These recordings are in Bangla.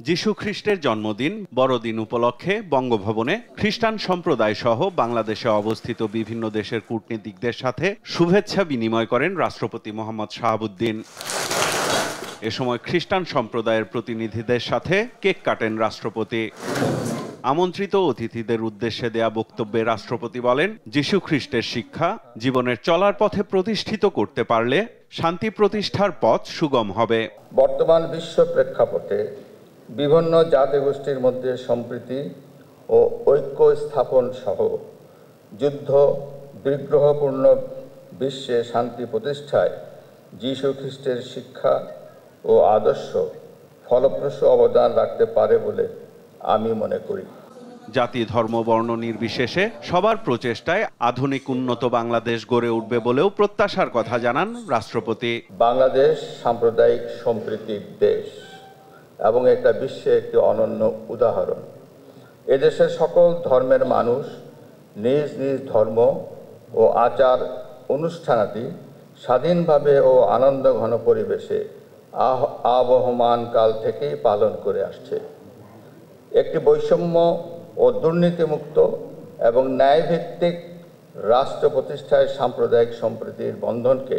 যিশু খ্রিস্টের জন্মদিন বড়দিন উপলক্ষে বঙ্গভবনে খ্রিস্টান সম্প্রদায় সহ বাংলাদেশে অবস্থিত বিভিন্ন দেশের কূটনীতিকদের সাথে শুভেচ্ছা বিনিময় করেন রাষ্ট্রপতি মোহাম্মদ শাহাবুদ্দিন। এ সময় খ্রিস্টান সম্প্রদায়ের প্রতিনিধিদের সাথে কেক কাটেন রাষ্ট্রপতি। আমন্ত্রিত অতিথিদের উদ্দেশ্যে দেয়া বক্তব্যে রাষ্ট্রপতি বলেন, যিশু খ্রিস্টের শিক্ষা জীবনের চলার পথে প্রতিষ্ঠিত করতে পারলে শান্তি প্রতিষ্ঠার পথ সুগম হবে। বর্তমান বিশ্ব প্রেক্ষাপটে বিভিন্ন জাতিগোষ্ঠীর মধ্যে সম্প্রীতি ও ঐক্য স্থাপন সহ যুদ্ধ বিগ্রহপূর্ণ বিশ্বে শান্তি প্রতিষ্ঠায় যিশু খ্রিস্টের শিক্ষা ও আদর্শ ফলপ্রসূ অবদান রাখতে পারে বলে আমি মনে করি। জাতি ধর্ম বর্ণ নির্বিশেষে সবার প্রচেষ্টায় আধুনিক উন্নত বাংলাদেশ গড়ে উঠবে বলেও প্রত্যাশার কথা জানান রাষ্ট্রপতি। বাংলাদেশ সাম্প্রদায়িক সম্প্রীতির দেশ এবং এটা বিশ্বে একটি অনন্য উদাহরণ। এদেশের সকল ধর্মের মানুষ নিজ নিজ ধর্ম ও আচার অনুষ্ঠানাদি স্বাধীনভাবে ও আনন্দঘন পরিবেশে আবহমান কাল থেকেই পালন করে আসছে। একটি বৈষম্য ও দুর্নীতিমুক্ত এবং ন্যায়ভিত্তিক রাষ্ট্র প্রতিষ্ঠায় সাম্প্রদায়িক সম্প্রীতির বন্ধনকে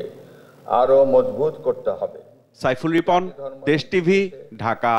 আরও মজবুত করতে হবে। সাইফুল রিপন, দেশ টিভি, ঢাকা।